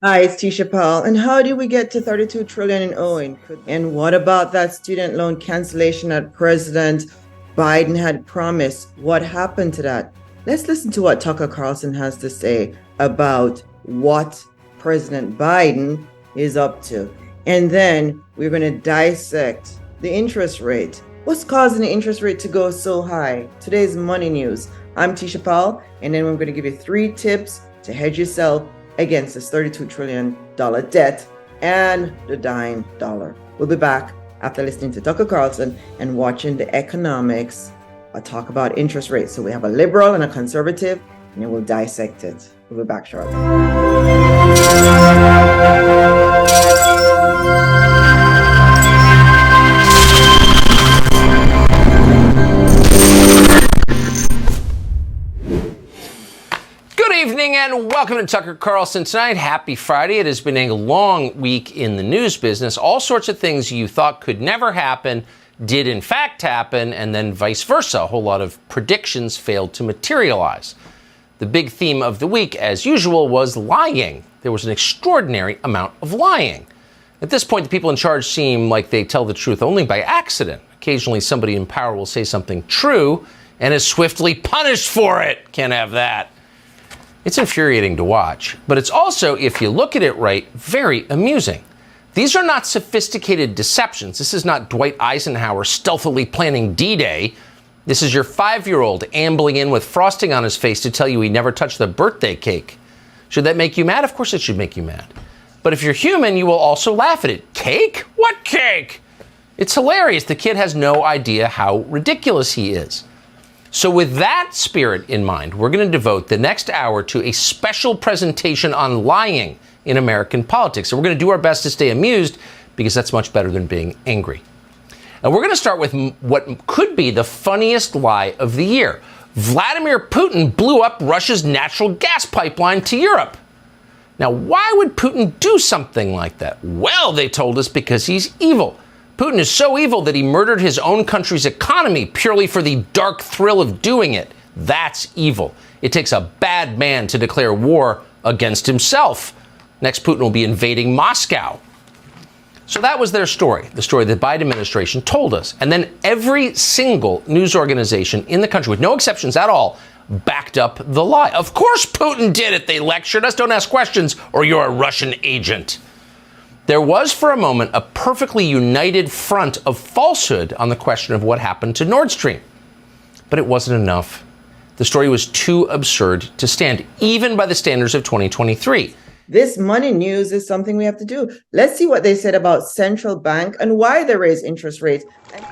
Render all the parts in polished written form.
Hi, it's Tisha Powell. And how did we get to 32 trillion in owing? And what about that student loan cancellation that President Biden had promised? What happened to that? Let's listen to what Tucker Carlson has to say about what President Biden is up to. And then we're going to dissect the interest rate. What's causing the interest rate to go so high? Today's money news. I'm Tisha Powell, and then we're going to give you 3 tips to hedge yourself against this $32 trillion debt and the dying dollar. We'll be back after listening to Tucker Carlson and watching the economics. I'll talk about interest rates. So we have a liberal and a conservative, and then we'll dissect it. We'll be back shortly. Good evening and welcome to Tucker Carlson Tonight. Happy Friday. It has been a long week in the news business. All sorts of things you thought could never happen did in fact happen, and then vice versa. A whole lot of predictions failed to materialize. The big theme of the week, as usual, was lying. There was an extraordinary amount of lying. At this point, the people in charge seem like they tell the truth only by accident. Occasionally, somebody in power will say something true and is swiftly punished for it. Can't have that. It's infuriating to watch, but it's also, if you look at it right, very amusing. These are not sophisticated deceptions. This is not Dwight Eisenhower stealthily planning D-Day. This is your 5-year-old ambling in with frosting on his face to tell you he never touched the birthday cake. Should that make you mad? Of course it should make you mad. But if you're human, you will also laugh at it. Cake? What cake? It's hilarious. The kid has no idea how ridiculous he is. So with that spirit in mind, we're going to devote the next hour to a special presentation on lying in American politics. So we're going to do our best to stay amused, because that's much better than being angry. And we're going to start with what could be the funniest lie of the year. Vladimir Putin blew up Russia's natural gas pipeline to Europe. Now, why would Putin do something like that? Well, they told us because he's evil. Putin is so evil that he murdered his own country's economy purely for the dark thrill of doing it. That's evil. It takes a bad man to declare war against himself. Next, Putin will be invading Moscow. So that was their story, the story the Biden administration told us. And then every single news organization in the country, with no exceptions at all, backed up the lie. Of course Putin did it. They lectured us. Don't ask questions or you're a Russian agent. There was, for a moment, a perfectly united front of falsehood on the question of what happened to Nord Stream. But it wasn't enough. The story was too absurd to stand, even by the standards of 2023. This money news is something we have to do. Let's see what they said about central bank and why they raise interest rates.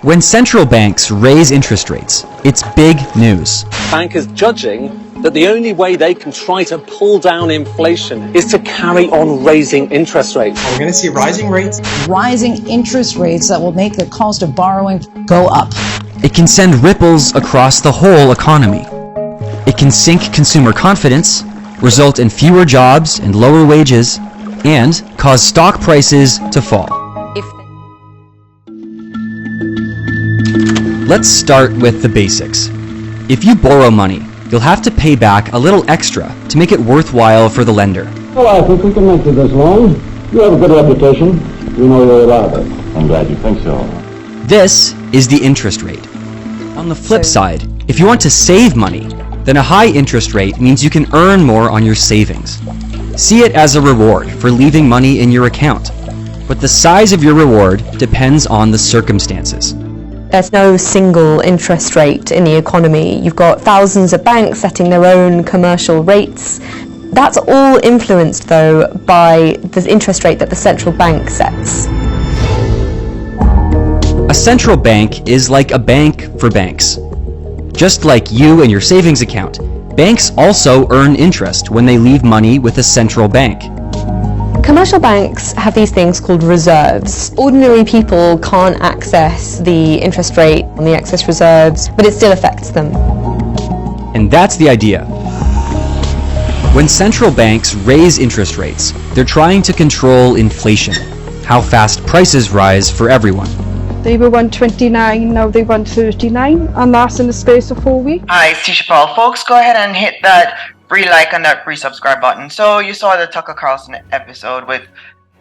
When central banks raise interest rates, it's big news. Bankers judging that the only way they can try to pull down inflation is to carry on raising interest rates. We're going to see rising rates. Rising interest rates that will make the cost of borrowing go up. It can send ripples across the whole economy. It can sink consumer confidence, result in fewer jobs and lower wages, and cause stock prices to fall. Let's start with the basics. If you borrow money, you'll have to pay back a little extra to make it worthwhile for the lender. Well, I think we can make it this long. You have a good reputation. We know you're reliable. I'm glad you think so. This is the interest rate. On the flip side, if you want to save money, then a high interest rate means you can earn more on your savings. See it as a reward for leaving money in your account. But the size of your reward depends on the circumstances. There's no single interest rate in the economy. You've got thousands of banks setting their own commercial rates. That's all influenced, though, by the interest rate that the central bank sets. A central bank is like a bank for banks. Just like you and your savings account, banks also earn interest when they leave money with a central bank. Commercial banks have these things called reserves. Ordinary people can't access the interest rate on the excess reserves, but it still affects them. And that's the idea. When central banks raise interest rates, they're trying to control inflation, how fast prices rise for everyone. They were 129, now they 139, and that's in the space of 4 weeks. Hi, it's Tisha Powell. Folks, go ahead and hit that free like and that free subscribe button. So you saw the Tucker Carlson episode with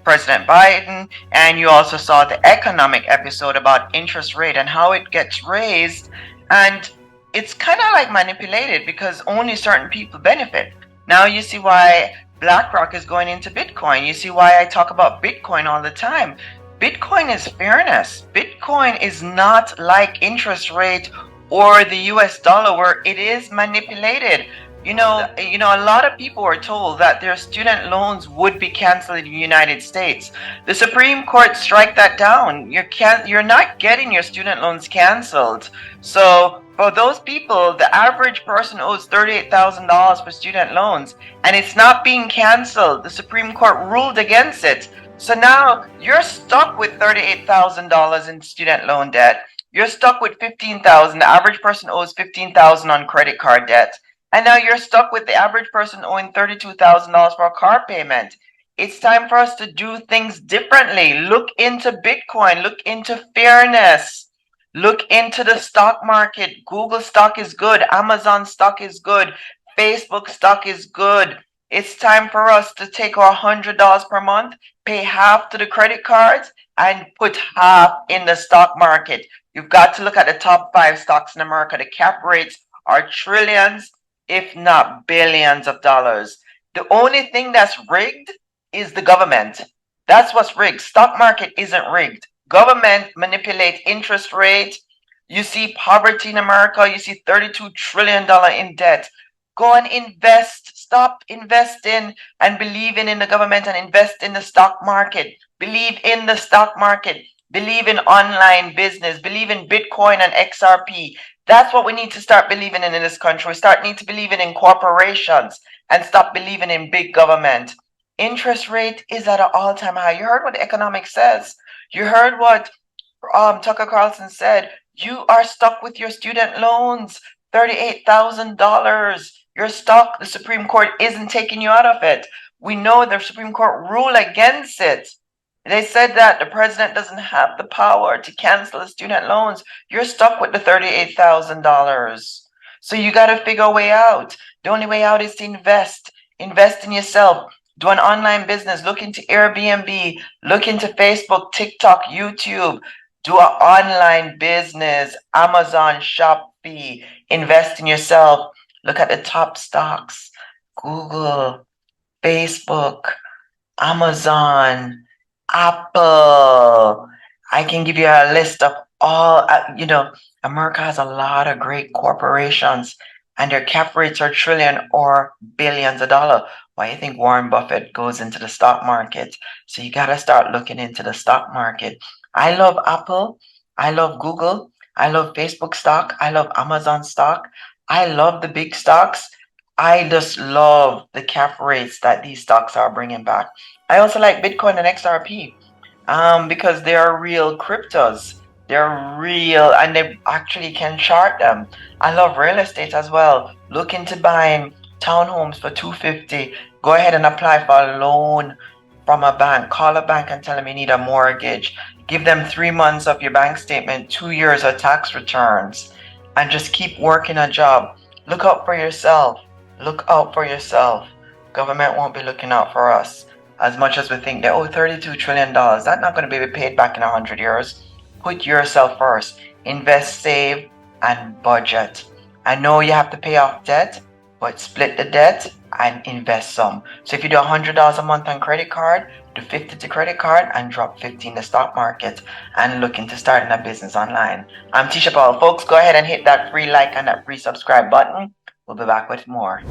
President Biden, and you also saw the economic episode about interest rate and how it gets raised, and it's kind of like manipulated because only certain people benefit. Now you see why BlackRock is going into Bitcoin. You see why I talk about Bitcoin all the time. Bitcoin is fairness. Bitcoin is not like interest rate or the US dollar where it is manipulated. You know, a lot of people were told that their student loans would be canceled in the United States. The Supreme Court struck that down. You're not getting your student loans canceled. So for those people, the average person owes $38,000 for student loans, and it's not being canceled. The Supreme Court ruled against it. So now you're stuck with $38,000 in student loan debt. You're stuck with $15,000. The average person owes $15,000 on credit card debt. And now you're stuck with the average person owing $32,000 for a car payment. It's time for us to do things differently. Look into Bitcoin. Look into fairness. Look into the stock market. Google stock is good. Amazon stock is good. Facebook stock is good. It's time for us to take our $100 per month, pay half to the credit cards, and put half in the stock market. You've got to look at the top 5 stocks in America. The cap rates are trillions, if not billions of dollars. The only thing that's rigged is the government. That's what's rigged. Stock market isn't rigged. Government manipulates interest rate. You see poverty in America. You see $32 trillion in debt. Go and invest. Stop investing and believing in the government and invest in the stock market. Believe in the stock market. Believe in online business. Believe in Bitcoin and XRP. That's what we need to start believing in this country. We need to believe in corporations and stop believing in big government. Interest rate is at an all-time high. You heard what the economics says. You heard what Tucker Carlson said. You are stuck with your student loans, $38,000. You're stuck. The Supreme Court isn't taking you out of it. We know the Supreme Court ruled against it. They said that the president doesn't have the power to cancel the student loans. You're stuck with the $38,000. So you got to figure a way out. The only way out is to invest. Invest in yourself. Do an online business. Look into Airbnb. Look into Facebook, TikTok, YouTube. Do an online business. Amazon, Shopee. Invest in yourself. Look at the top stocks. Google, Facebook, Amazon, Apple. I can give you a list of all, America has a lot of great corporations and their cap rates are trillion or billions of dollars. Why do you think Warren Buffett goes into the stock market? So you got to start looking into the stock market. I love Apple. I love Google. I love Facebook stock. I love Amazon stock. I love the big stocks. I just love the cap rates that these stocks are bringing back. I also like Bitcoin and XRP because they are real cryptos. They're real and they actually can chart them. I love real estate as well. Look into buying townhomes for $250. Go ahead and apply for a loan from a bank. Call a bank and tell them you need a mortgage. Give them 3 months of your bank statement, 2 years of tax returns, and just keep working a job. Look out for yourself. Look out for yourself. Government won't be looking out for us as much as we think they owe $32 trillion. That's not going to be paid back in 100 years. Put yourself first. Invest, save, and budget. I know you have to pay off debt, but split the debt and invest some. So if you do $100 a month on credit card, do 50 to credit card and drop 50 in the stock market and look into starting a business online. I'm Tisha Paul. Folks, go ahead and hit that free like and that free subscribe button. We'll be back with more.